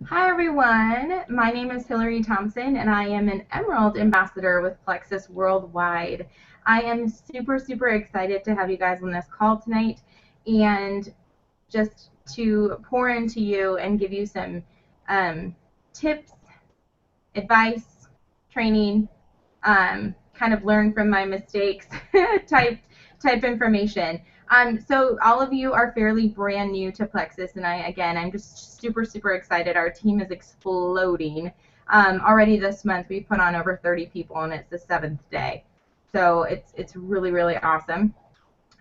Hi everyone, my name is Hillary Thompson and I am an Emerald Ambassador with Plexus Worldwide. I am super excited to have you guys on this call tonight and just to pour into you and give you some tips, advice, training, kind of learn from my mistakes type information. So all of you are fairly brand new to Plexus, and I'm just super excited. Our team is exploding. Already this month, we put on over 30 people, and it's the seventh day, so it's really awesome.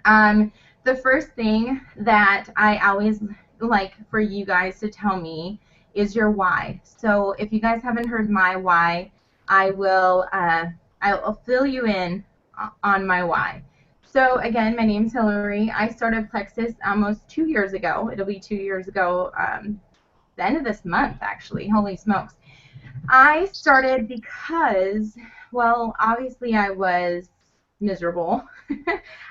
The first thing that I always like for you guys to tell me is your why. So if you guys haven't heard my why, I will I'll fill you in on my why. So again, my name's Hillary. I started Plexus almost 2 years ago. It'll be 2 years ago, the end of this month, actually. Holy smokes. I started because, well, obviously I was miserable.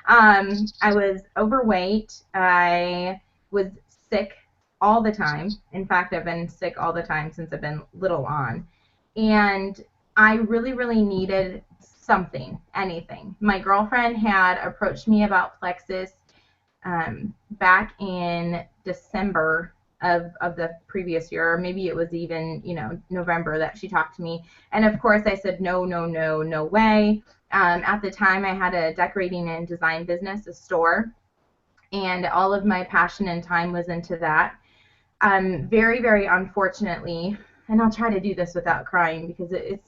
I was overweight. I was sick all the time. In fact, I've been sick all the time since I've been little on. And I really needed something, anything. My girlfriend had approached me about Plexus back in December of the previous year, or maybe it was even, November that she talked to me. And of course, I said, no way. At the time, I had a decorating and design business, a store, and all of my passion and time was into that. Very unfortunately, and I'll try to do this without crying because it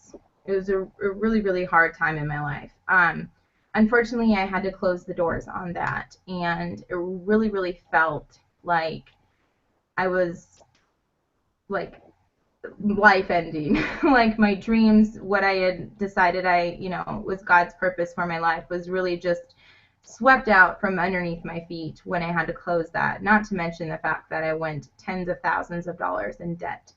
was a really hard time in my life. Unfortunately, I had to close the doors on that, and it really felt like I was like life ending. Like my dreams, what I had decided was God's purpose for my life was really just swept out from underneath my feet when I had to close that. Not to mention the fact that I went tens of thousands of dollars in debt.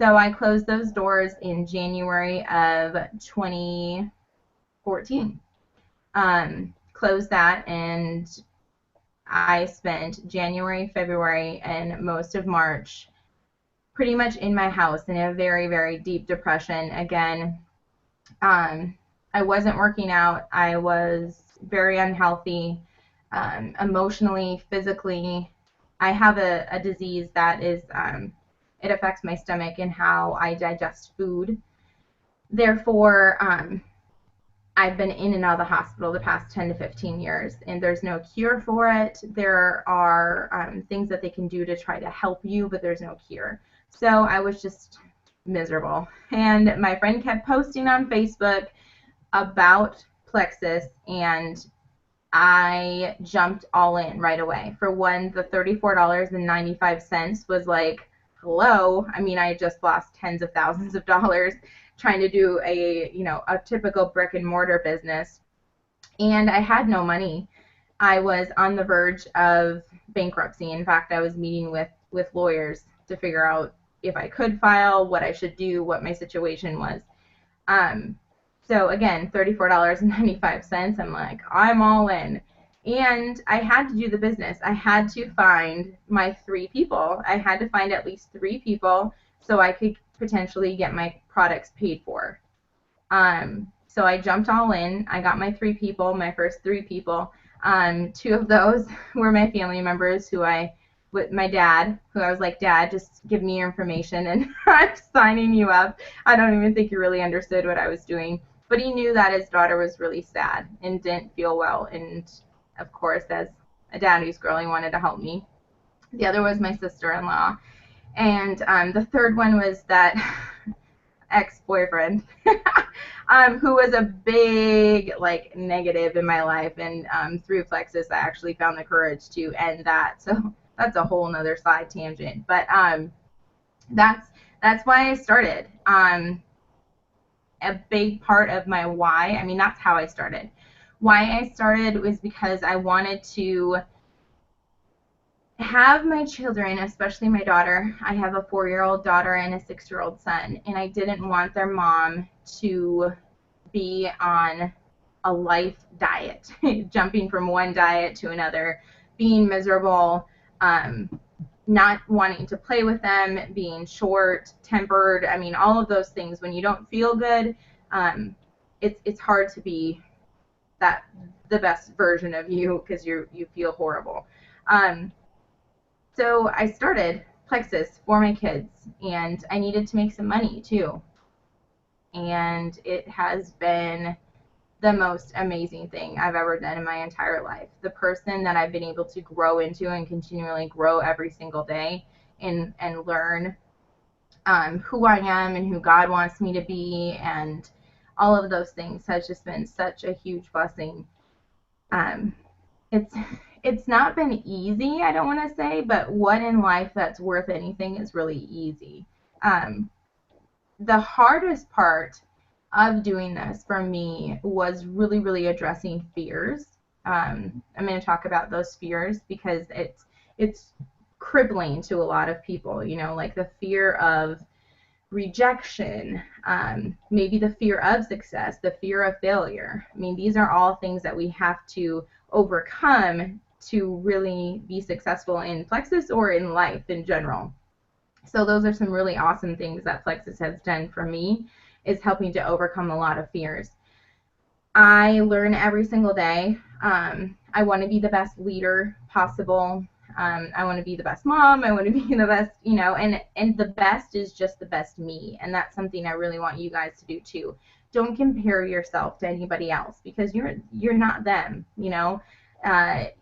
So I closed those doors in January of 2014. Closed that, and I spent January, February, and most of March pretty much in my house in a very deep depression. Again, I wasn't working out. I was very unhealthy, emotionally, physically. I have a disease that is, it affects my stomach and how I digest food. Therefore, I've been in and out of the hospital the past 10 to 15 years, and there's no cure for it. There are things that they can do to try to help you, but there's no cure. So I was just miserable. And my friend kept posting on Facebook about Plexus, and I jumped all in right away. For one, the $34.95 was like, hello. I mean, I just lost tens of thousands of dollars trying to do a typical brick and mortar business, and I had no money. I was on the verge of bankruptcy. In fact, I was meeting with lawyers to figure out if I could file, what I should do, what my situation was. Um, so again, $34.95. I'm like, I'm all in. And I had to do the business. I had to find my three people. I had to find at least three people so I could potentially get my products paid for. So I jumped all in. I got my three people, my first three people. Two of those were my family members with my dad, who I was like, Dad, just give me your information and I'm signing you up. I don't even think he really understood what I was doing. But he knew that his daughter was really sad and didn't feel well. And of course, as a daddy's girl, he wanted to help me. The other was my sister-in-law. And the third one was that ex-boyfriend who was a big negative in my life, and through Plexus I actually found the courage to end that. So that's a whole nother side tangent, but that's why I started. A big part of my why, I mean, that's how I started. Why I started was because I wanted to have my children, especially my daughter. I have a 4-year-old daughter and a 6-year-old son, and I didn't want their mom to be on a life diet, jumping from one diet to another, being miserable, not wanting to play with them, being short tempered. I mean, all of those things. When you don't feel good, it's hard to be that the best version of you because you feel horrible. So I started Plexus for my kids, and I needed to make some money too. And it has been the most amazing thing I've ever done in my entire life. The person that I've been able to grow into and continually grow every single day and learn who I am and who God wants me to be, and all of those things has just been such a huge blessing. Um, it's it's not been easy, I don't want to say, but what in life that's worth anything is really easy. Um, the hardest part of doing this for me was really addressing fears. I'm going to talk about those fears because it's crippling to a lot of people, you know, like the fear of rejection, maybe the fear of success, the fear of failure. I mean, these are all things that we have to overcome to really be successful in Plexus or in life in general. So those are some really awesome things that Plexus has done for me, is helping to overcome a lot of fears. I learn every single day. I want to be the best leader possible. I want to be the best mom. I want to be the best, you know, and the best is just the best me. And that's something I really want you guys to do too. Don't compare yourself to anybody else because you're not them, you know.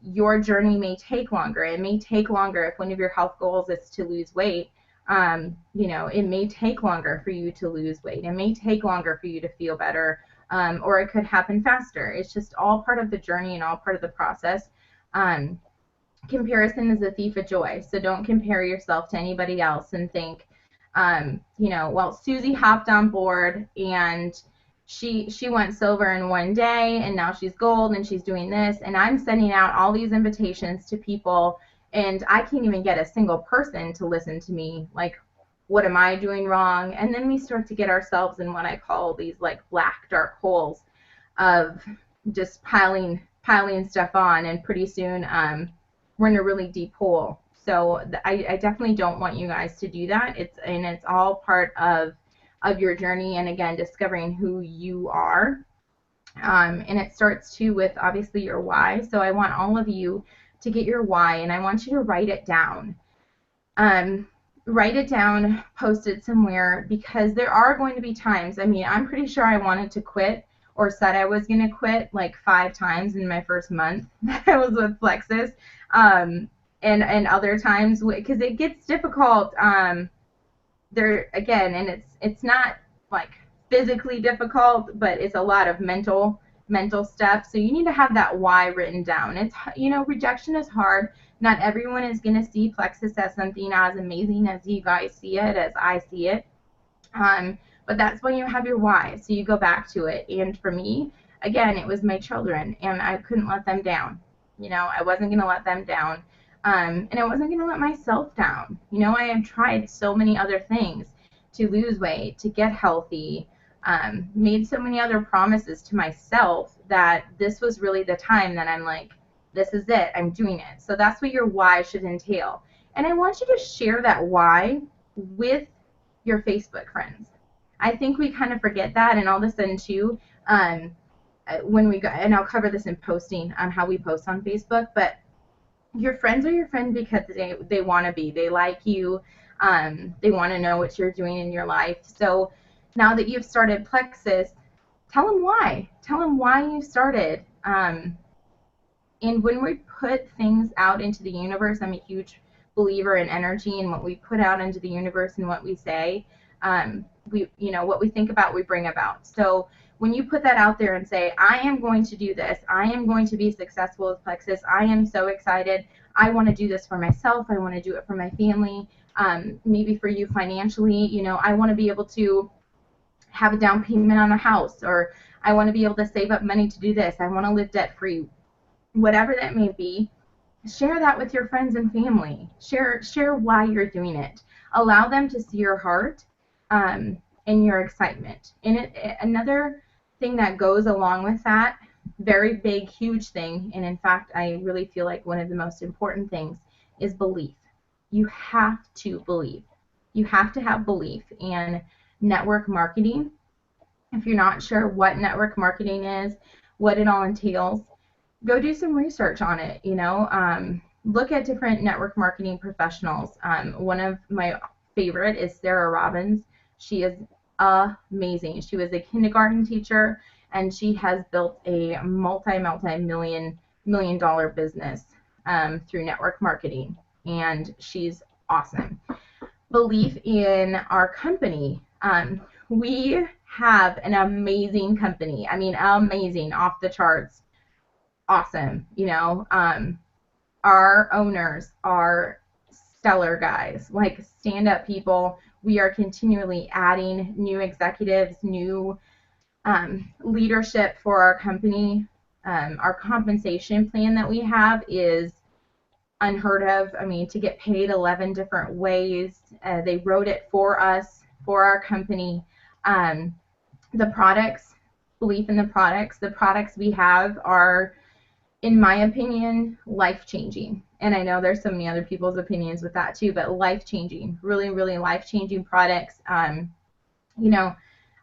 Your journey may take longer. It may take longer if one of your health goals is to lose weight. You know, it may take longer for you to lose weight. It may take longer for you to feel better, or it could happen faster. It's just all part of the journey and all part of the process. Comparison is a thief of joy. So don't compare yourself to anybody else and think, you know, well, Susie hopped on board and she went silver in one day and now she's gold and she's doing this, and I'm sending out all these invitations to people and I can't even get a single person to listen to me. Like, what am I doing wrong? And then we start to get ourselves in what I call these like black dark holes of just piling stuff on, and pretty soon we're in a really deep hole. So I definitely don't want you guys to do that. It's all part of your journey, and again, discovering who you are. And it starts too with obviously your why. So I want all of you to get your why, and I want you to write it down. Write it down, post it somewhere, because there are going to be times, I mean, I'm pretty sure I wanted to quit or said I was going to quit like 5 times in my first month that I was with Plexus. And other times, because it gets difficult there again, and it's not like physically difficult, but it's a lot of mental stuff. So you need to have that why written down. It's, you know, rejection is hard. Not everyone is going to see Plexus as something as amazing as you guys see it, as I see it. But that's when you have your why. So you go back to it. And for me, again, it was my children, and I couldn't let them down. You know, I wasn't going to let them down. And I wasn't going to let myself down. You know, I have tried so many other things to lose weight, to get healthy, made so many other promises to myself that this was really the time that I'm like, this is it, I'm doing it. So that's what your why should entail. And I want you to share that why with your Facebook friends. I think we kind of forget that, and all of a sudden too, when we go, and I'll cover this in posting on how we post on Facebook, but your friends are your friend because they want to be. They like you. They want to know what you're doing in your life. So now that you've started Plexus, tell them why. Tell them why you started. And when we put things out into the universe, I'm a huge believer in energy and what we put out into the universe and what we say. You know, what we think about, we bring about. So when you put that out there and say, I am going to do this, I am going to be successful with Plexus, I am so excited, I want to do this for myself, I want to do it for my family, maybe for you financially, you know, I want to be able to have a down payment on a house, or I want to be able to save up money to do this, I want to live debt free, whatever that may be. Share that with your friends and family. Share why you're doing it. Allow them to see your heart and your excitement. And another thing that goes along with that, very big, huge thing, and in fact, I really feel like one of the most important things is belief. you have to believe. You have to have belief in network marketing. If you're not sure what network marketing is, what it all entails, go do some research on it. Look at different network marketing professionals. One of my favorite is Sarah Robbins. She is amazing. She was a kindergarten teacher, and she has built a multi-million dollar business through network marketing, and she's awesome. Belief in our company. We have an amazing company. I mean, amazing, off the charts, awesome. Our owners are stellar guys, like stand-up people. We are continually adding new executives, new leadership for our company. Our compensation plan that we have is unheard of. I mean, to get paid 11 different ways. They wrote it for us, for our company. The products, belief in the products we have are, in my opinion, life-changing. And I know there's so many other people's opinions with that too, but life-changing, really, really life-changing products.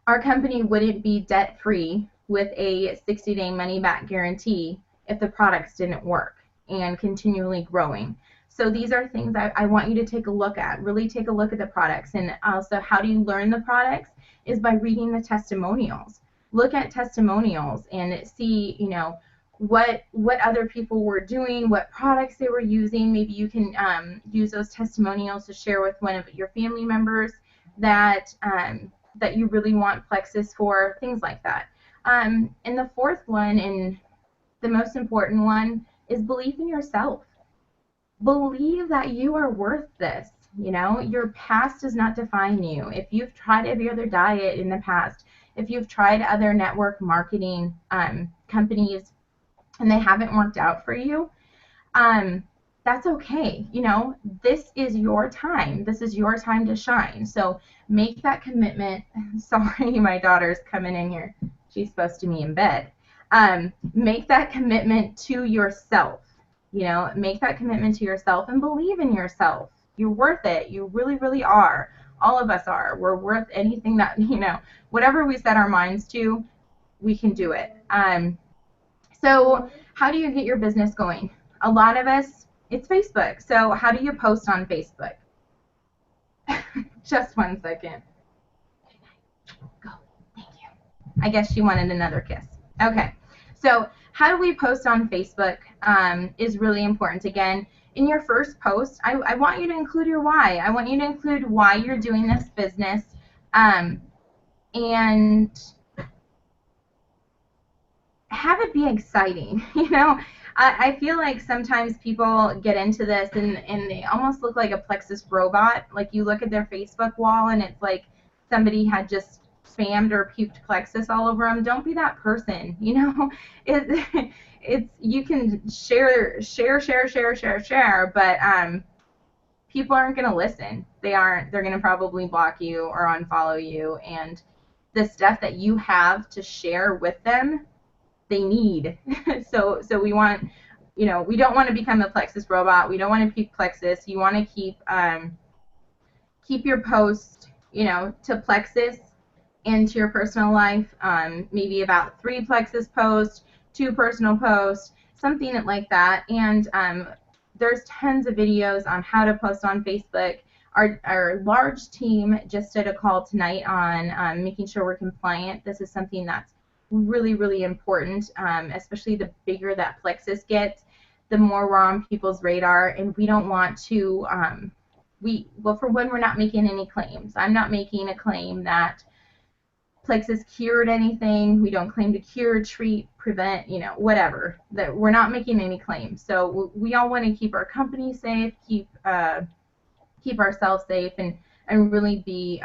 Our company wouldn't be debt-free with a 60-day money-back guarantee if the products didn't work and continually growing. So these are things I want you to take a look at. Really take a look at the products. And also, how do you learn the products is by reading the testimonials. Look at testimonials and see, what other people were doing, what products they were using. Maybe you can use those testimonials to share with one of your family members that you really want Plexus for, things like that. And the fourth one, and the most important one, is believe in yourself. Believe that you are worth this. Your past does not define you. If you've tried every other diet in the past, if you've tried other network marketing companies and they haven't worked out for you, that's okay. This is your time. This is your time to shine. So make that commitment. Sorry, my daughter's coming in here. She's supposed to be in bed. Make that commitment to yourself. Make that commitment to yourself and believe in yourself. You're worth it. You really, really are. All of us are. We're worth anything that, whatever we set our minds to, we can do it. So how do you get your business going? A lot of us, it's Facebook. So how do you post on Facebook? Just 1 second. Go. Thank you. I guess she wanted another kiss. Okay. So how do we post on Facebook is really important. Again, in your first post, I want you to include your why. I want you to include why you're doing this business, and have it be exciting. I feel like sometimes people get into this and they almost look like a Plexus robot. Like you look at their Facebook wall and it's like somebody had just spammed or puked Plexus all over them. Don't be that person. It's you can share, but people aren't going to listen. They're going to probably block you or unfollow you, and the stuff that you have to share with them, they need. So we want, we don't want to become a Plexus robot. We don't want to puke Plexus. You want to keep your post, to Plexus and to your personal life. Maybe about 3 Plexus posts, 2 personal posts, something like that. And there's tons of videos on how to post on Facebook. Our large team just did a call tonight on making sure we're compliant. This is something that's really, really important, especially the bigger that Plexus gets, the more we're on people's radar, and we don't want to, for one, we're not making any claims. I'm not making a claim that Plexus cured anything. We don't claim to cure, treat, prevent, whatever. That we're not making any claims. So we all want to keep our company safe, keep ourselves safe, and really be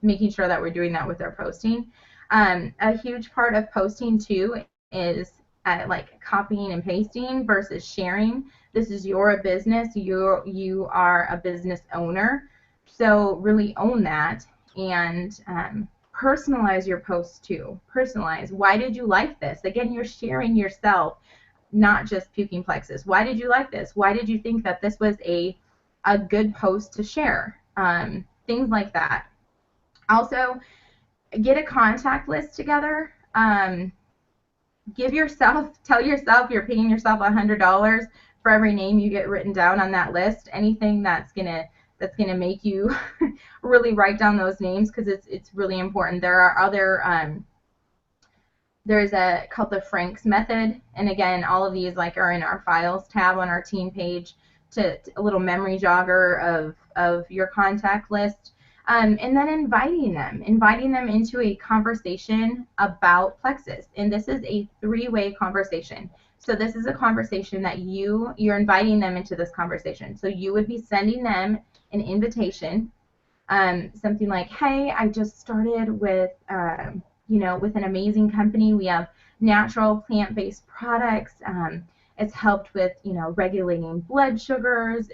making sure that we're doing that with our posting. A huge part of posting too is like copying and pasting versus sharing. This is your business. You are a business owner, so really own that and personalize your posts too. Personalize. Why did you like this? Again, you're sharing yourself, not just puking Plexus. Why did you like this? Why did you think that this was a a good post to share, things like that. Also, get a contact list together. Tell yourself you're paying yourself $100 for every name you get written down on that list. Anything that's gonna make you really write down those names, because it's really important. There are other there's a called the Frank's method, and again, all of these are in our files tab on our team page, to a little memory jogger of your contact list. And then inviting them into a conversation about Plexus. And this is a three-way conversation. So this is a conversation that you're inviting them into this conversation. So you would be sending them an invitation, something like, hey, I just started with, with an amazing company. We have natural plant-based products. It's helped with, regulating blood sugars.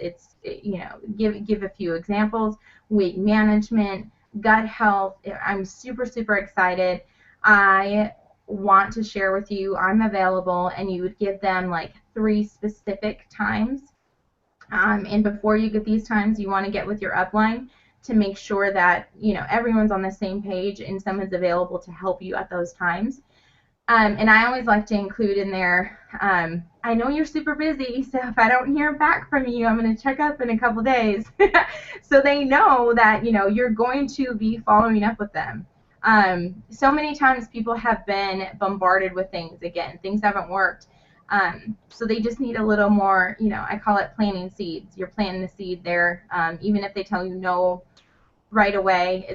Give a few examples: weight management, gut health. I'm super, super excited. I want to share with you, I'm available, and you would give them 3 specific times. And before you get these times, you want to get with your upline to make sure that, everyone's on the same page and someone's available to help you at those times. And I always like to include in there, I know you're super busy, so if I don't hear back from you, I'm going to check up in a couple days. So they know that, you're going to be following up with them. So many times people have been bombarded with things. Again, things haven't worked. So they just need a little more, I call it planting seeds. You're planting the seed there. Even if they tell you no right away,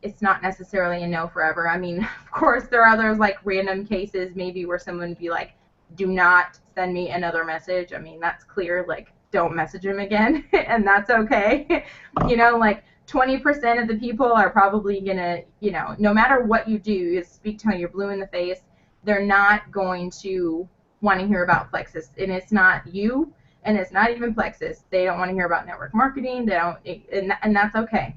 it's not necessarily a no forever. I mean, of course, there are others random cases maybe where someone would be like, do not send me another message. I mean, that's clear, don't message him again, and that's okay. 20% of the people are probably gonna, no matter what you do, you speak till you're blue in the face, they're not going to want to hear about Plexus. And it's not you, and it's not even Plexus. They don't want to hear about network marketing. They don't, and that's okay.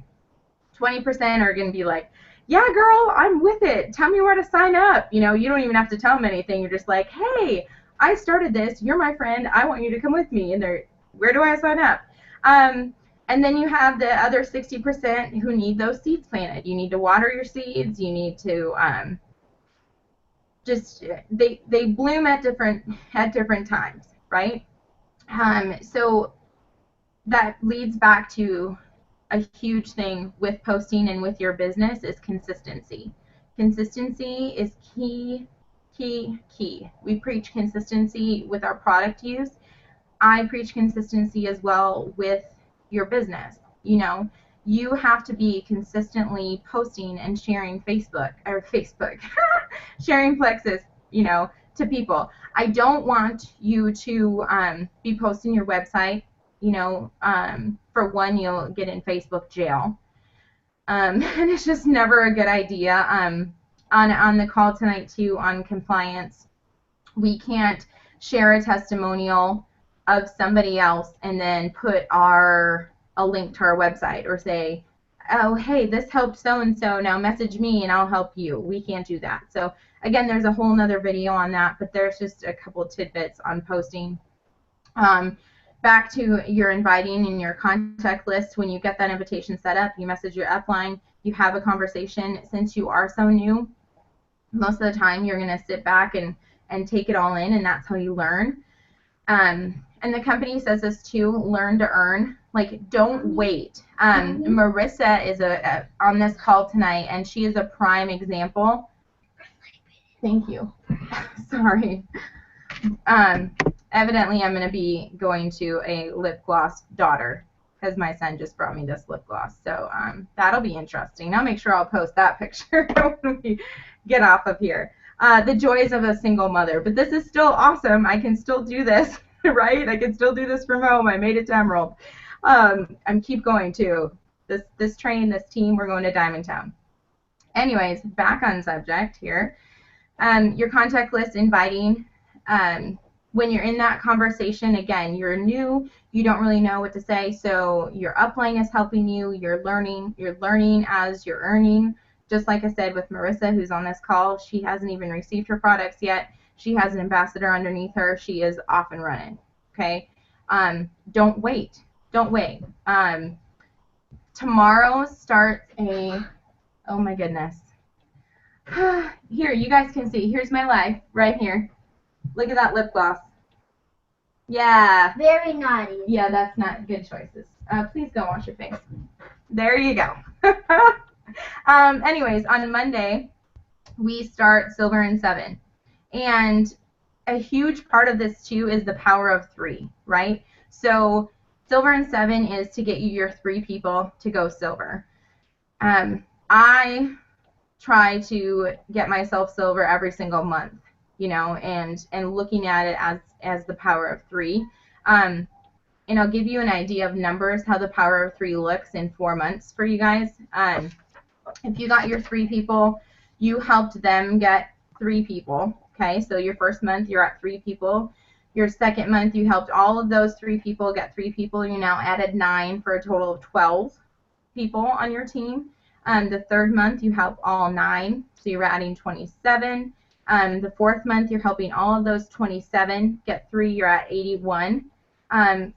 20% are going to be like, yeah, girl, I'm with it. Tell me where to sign up. You don't even have to tell them anything. You're just like, hey, I started this. You're my friend. I want you to come with me. And they're, where do I sign up? And then you have the other 60% who need those seeds planted. You need to water your seeds. You need to they bloom at different times, right? So that leads back to a huge thing with posting and with your business is consistency. Consistency is key. We preach consistency with our product use. I preach consistency as well with your business. You have to be consistently posting and sharing sharing Plexus, to people. I don't want you to be posting your website. For one, you'll get in Facebook jail. And it's just never a good idea. On the call tonight too, on compliance, we can't share a testimonial of somebody else and then put a link to our website or say, oh, hey, this helped so-and-so, now message me and I'll help you. We can't do that. So again, there's a whole nother video on that, but there's just a couple tidbits on posting. Back to your inviting in your contact list. When you get that invitation set up, you message your upline, you have a conversation. Since you are so new, most of the time you're going to sit back and take it all in, and that's how you learn. And the company says this too, learn to earn. Don't wait. Marissa is on this call tonight, and she is a prime example. Thank you. Sorry. Evidently, I'm going to be going to a lip gloss daughter because my son just brought me this lip gloss. So that'll be interesting. I'll make sure I'll post that picture when we get off of here. The joys of a single mother. But this is still awesome. I can still do this, right? I can still do this from home. I made it to Emerald. I'm keep going too. This train, this team, we're going to Diamond Town. Anyways, back on subject here. Your contact list inviting. When you're in that conversation, again, you're new, you don't really know what to say, so your upline is helping you, you're learning as you're earning. Just like I said with Marissa, who's on this call, she hasn't even received her products yet. She has an ambassador underneath her. She is off and running, okay? Don't wait. Don't wait. Tomorrow starts a, oh my goodness. Here, you guys can see. Here's my life right here. Look at that lip gloss. Yeah. Very naughty. Yeah, that's not good choices. Please go wash your face. There you go. Anyways, on Monday, we start Silver and 7. And a huge part of this, too, is the power of 3, right? So Silver and 7 is to get you your 3 people to go silver. I try to get myself silver every single month, you know, and looking at it as the power of 3. And I'll give you an idea of numbers, how the power of 3 looks in 4 months for you guys. If you got your 3 people, you helped them get 3 people. Okay, so your first month you're at 3 people. Your second month you helped all of those 3 people get 3 people. You now added 9 for a total of 12 people on your team. The third month you help all 9, so you're adding 27. The fourth month you're helping all of those 27 get 3, you're at 81.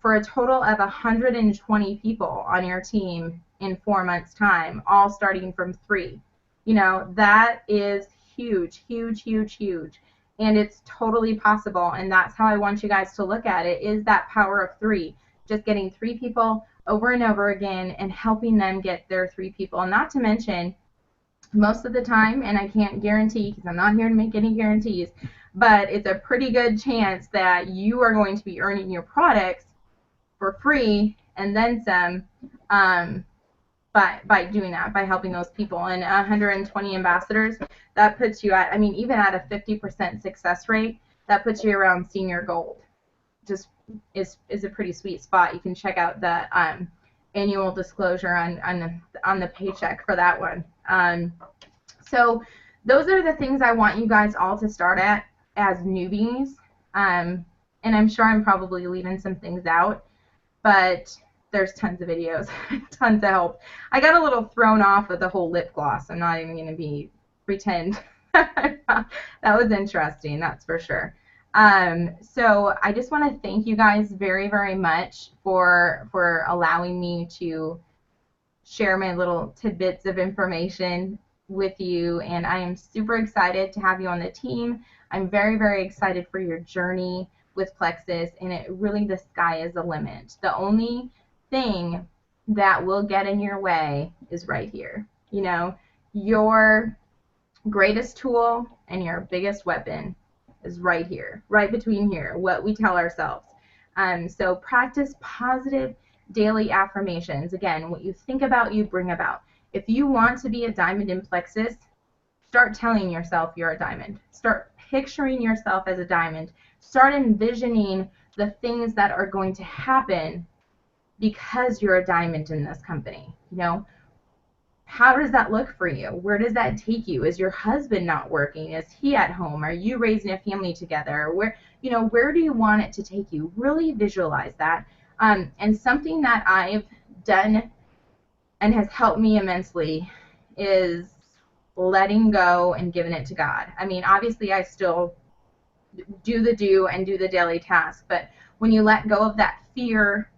For a total of 120 people on your team in 4 months' time, all starting from 3. You know, that is huge, huge, huge, huge. And it's totally possible. And that's how I want you guys to look at it, is that power of 3. Just getting 3 people over and over again and helping them get their 3 people. And not to mention, most of the time, and I can't guarantee because I'm not here to make any guarantees, but it's a pretty good chance that you are going to be earning your products for free and then some by doing that, by helping those people. And 120 ambassadors, that puts you at, I mean, even at a 50% success rate, that puts you around senior gold. Just is a pretty sweet spot. You can check out the annual disclosure on the paycheck for that one. So those are the things I want you guys all to start at as newbies. And I'm sure I'm probably leaving some things out, but there's tons of videos, tons of help. I got a little thrown off with the whole lip gloss. I'm not even going to pretend. That was interesting, that's for sure. So I just want to thank you guys very, very much for allowing me to share my little tidbits of information with you, and I am super excited to have you on the team. I'm very, very excited for your journey with Plexus, and it really, the sky is the limit. The only thing that will get in your way is right here. You know, your greatest tool and your biggest weapon is right here, right between here, what we tell ourselves. So practice positive daily affirmations. Again, what you think about, you bring about. If you want to be a diamond in Plexus, start telling yourself you're a diamond. Start picturing yourself as a diamond. Start envisioning the things that are going to happen because you're a diamond in this company. You know, how does that look for you? Where does that take you? Is your husband not working? Is he at home? Are you raising a family together? Where do you want it to take you? Really visualize that. And something that I've done and has helped me immensely is letting go and giving it to God. I mean, obviously I still do the daily task, but when you let go of that fear,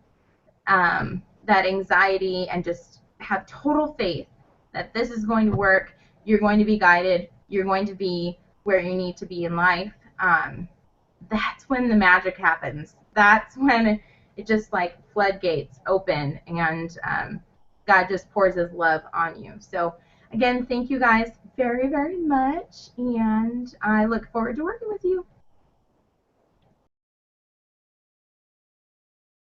that anxiety, and just have total faith that this is going to work, you're going to be guided, you're going to be where you need to be in life, that's when the magic happens. That's when it just like floodgates open, and God just pours his love on you. So again, thank you guys very, very much, and I look forward to working with you.